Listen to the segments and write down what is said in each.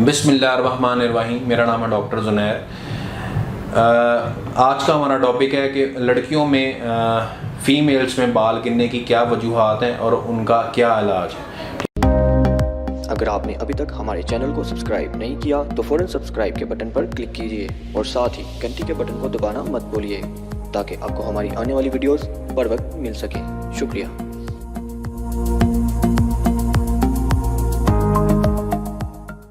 बिस्मिल्लाहिर्रहमानिर्रहीम। मेरा नाम है डॉक्टर जुनैर। आज का हमारा टॉपिक है कि लड़कियों में फ़ीमेल्स में बाल गिरने की क्या वजूहात हैं और उनका क्या इलाज है। अगर आपने अभी तक हमारे चैनल को सब्सक्राइब नहीं किया तो फ़ौरन सब्सक्राइब के बटन पर क्लिक कीजिए और साथ ही घंटी के बटन को दबाना मत भूलिए ताकि आपको हमारी आने वाली वीडियोस बर वक्त मिल सके। शुक्रिया।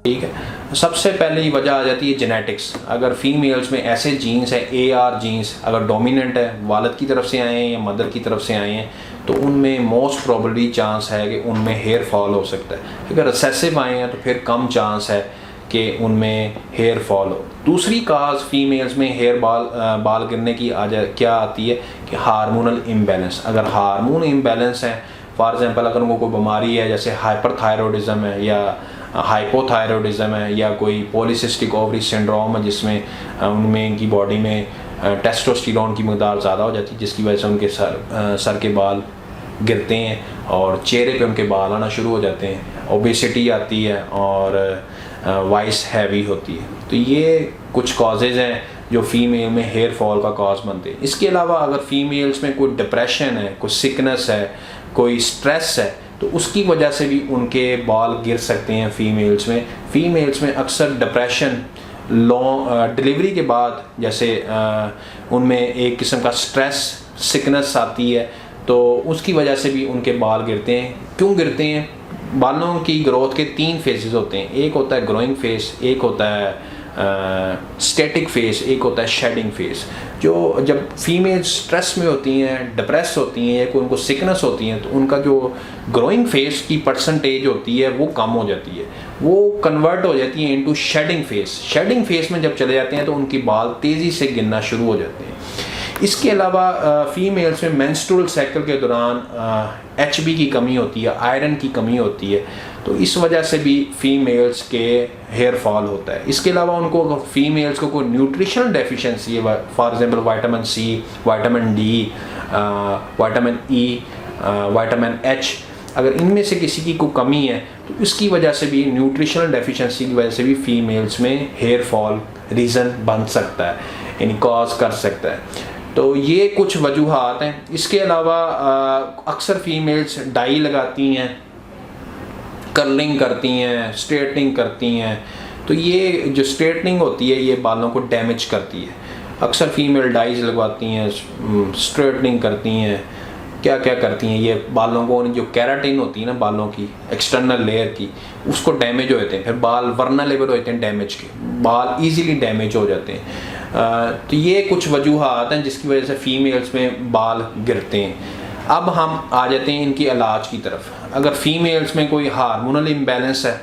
ठीक है, सबसे पहले वजह आ जाती है जेनेटिक्स। अगर फीमेल्स में ऐसे जीन्स हैं, AR जीन्स अगर डोमिनेंट है, वालिद की तरफ से आए हैं या मदर की तरफ से आए हैं, तो उनमें मोस्ट प्रोबेबली चांस है कि उनमें हेयर फॉल हो सकता है। अगर रिसेसिव आए हैं तो फिर कम चांस है कि उनमें हेयर फॉल हो। दूसरी काज फीमेल्स में हेयर बाल गिरने की क्या आती है कि हार्मोनल इम्बैलेंस। अगर हार्मोन इम्बैलेंस है, फॉर एग्जांपल अगर उनको कोई बीमारी है जैसे हाइपरथायरॉयडिज्म है या हाइपोथायरॉयडिज्म है या कोई पॉलीसिस्टिक ओवरी सिंड्रोम है जिसमें उनमें इनकी बॉडी में टेस्टोस्टेरोन की मकदार ज़्यादा हो जाती है, जिसकी वजह से उनके सर के बाल गिरते हैं और चेहरे पे उनके बाल आना शुरू हो जाते हैं, ओबेसिटी आती है और वॉइस हैवी होती है। तो ये कुछ कॉजेज़ हैं जो फीमेल में हेयर फॉल का कॉज बनते हैं। इसके अलावा अगर फीमेल्स में कोई डिप्रेशन है, कोई सिकनेस है, कोई स्ट्रेस है, तो उसकी वजह से भी उनके बाल गिर सकते हैं। फीमेल्स में अक्सर डिप्रेशन लॉन्ग डिलीवरी के बाद जैसे उनमें एक किस्म का स्ट्रेस सिकनेस आती है, तो उसकी वजह से भी उनके बाल गिरते हैं। क्यों गिरते हैं? बालों की ग्रोथ के 3 फेजेस होते हैं। एक होता है ग्रोइंग फेज, एक होता है स्टैटिक फेज, एक होता है शेडिंग फेज। जो जब फीमेल स्ट्रेस में होती हैं, डिप्रेस होती हैं या कोई उनको सिकनेस होती हैं, तो उनका जो ग्रोइंग फेज की परसेंटेज होती है वो कम हो जाती है, वो कन्वर्ट हो जाती है into shedding phase. Shedding phase में जब चले जाते हैं तो उनकी बाल तेज़ी से गिरना शुरू हो जाते हैं। इसके अलावा फीमेल्स में मेंस्ट्रुअल साइकिल के दौरान HB की कमी होती है, आयरन की कमी होती है, तो इस वजह से भी फीमेल्स के हेयर फॉल होता है। इसके अलावा उनको फीमेल्स को कोई न्यूट्रिशनल डेफिशिएंसी है, for example vitamin C, vitamin D, vitamin E, vitamin H, अगर इनमें से किसी की कोई कमी है तो इसकी वजह से भी, न्यूट्रिशनल डेफिशिएंसी की वजह से भी फीमेल्स में हेयर फॉल रीज़न बन सकता है, यानी कॉज कर सकता है। तो ये कुछ वजूहात हैं। इसके अलावा अक्सर फीमेल्स डाई लगाती हैं, कर्लिंग करती हैं, स्ट्रेटनिंग करती हैं, तो ये जो स्ट्रेटनिंग होती है ये बालों को डैमेज करती है। अक्सर फीमेल डाइज लगवाती हैं, स्ट्रेटनिंग करती हैं, क्या क्या करती हैं, ये बालों को जो केराटिन होती है ना बालों की एक्सटर्नल लेयर की, उसको डैमेज हो जाते हैं, फिर बाल वर्नरेबल हो जाते हैं, डैमेज के बाल इजीली डैमेज हो जाते हैं। तो ये कुछ वजूहात हैं जिसकी वजह से फीमेल्स में बाल गिरते हैं। अब हम आ जाते हैं इनकी इलाज की तरफ। अगर फीमेल्स में कोई हार्मोनल इम्बैलेंस है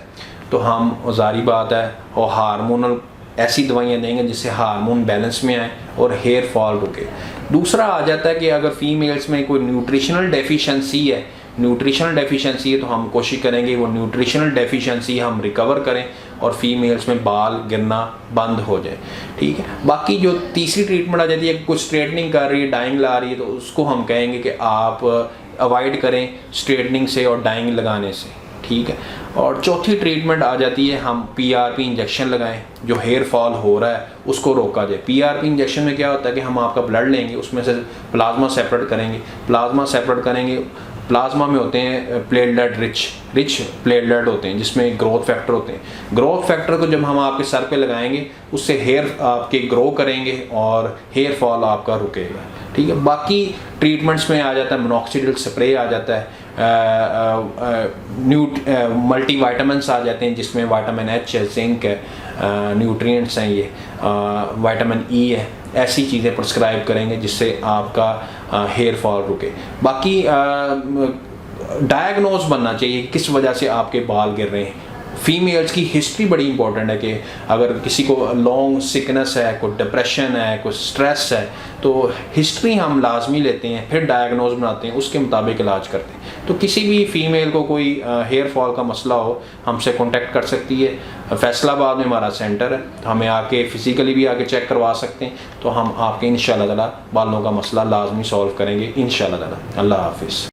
तो हम जारी बात है और हार्मोनल ऐसी दवाइयाँ देंगे जिससे हार्मोन बैलेंस में आए और हेयर फॉल रुके। दूसरा आ जाता है कि अगर फीमेल्स में कोई न्यूट्रिशनल डेफिशिएंसी है तो हम कोशिश करेंगे वो न्यूट्रिशनल डेफिशिएंसी हम रिकवर करें और फीमेल्स में बाल गिरना बंद हो जाए। ठीक है, बाकी जो तीसरी ट्रीटमेंट आ जाती है, कुछ स्ट्रेटनिंग कर रही है, डाइंग ला रही है, तो उसको हम कहेंगे कि आप अवॉइड करें स्ट्रेटनिंग से और डाइंग लगाने से। ठीक है, और चौथी ट्रीटमेंट आ जाती है हम PRP इंजेक्शन लगाएं, जो हेयर फॉल हो रहा है उसको रोका जाए। PRP इंजेक्शन में क्या होता है कि हम आपका ब्लड लेंगे, उसमें से प्लाज्मा सेपरेट करेंगे। प्लाज्मा में होते हैं प्लेटलेट रिच प्लेटलेट होते हैं जिसमें ग्रोथ फैक्टर होते हैं। ग्रोथ फैक्टर को जब हम आपके सर पे लगाएंगे उससे हेयर आपके ग्रो करेंगे और हेयर फॉल आपका रुकेगा। ठीक है, बाकी ट्रीटमेंट्स में आ जाता है मोनोक्सिडिल स्प्रे आ जाता है, मल्टी वाइटामिन्स आ जाते हैं जिसमें विटामिन H है, जिंक है, न्यूट्रिएंट्स हैं, ये विटामिन E है। ऐसी चीज़ें प्रिस्क्राइब करेंगे जिससे आपका हेयर फॉल रुके। बाकी डायग्नोज बनना चाहिए किस वजह से आपके बाल गिर रहे हैं। फीमेल्स की हिस्ट्री बड़ी इंपॉर्टेंट है कि अगर किसी को लॉन्ग सिकनेस है, कोई डिप्रेशन है, कोई स्ट्रेस है, तो हिस्ट्री हम लाजमी लेते हैं, फिर डायग्नोज बनाते हैं, उसके मुताबिक इलाज करते हैं। तो किसी भी फीमेल को कोई हेयर फॉल का मसला हो हमसे कांटेक्ट कर सकती है। फैसलाबाद में हमारा सेंटर है, हमें आके फिज़िकली भी आके चेक करवा सकते हैं, तो हम आपके इंशाअल्लाह ताला बालों का मसला लाजमी सॉल्व करेंगे इंशाअल्लाह ताला। अल्लाह हाफिज़।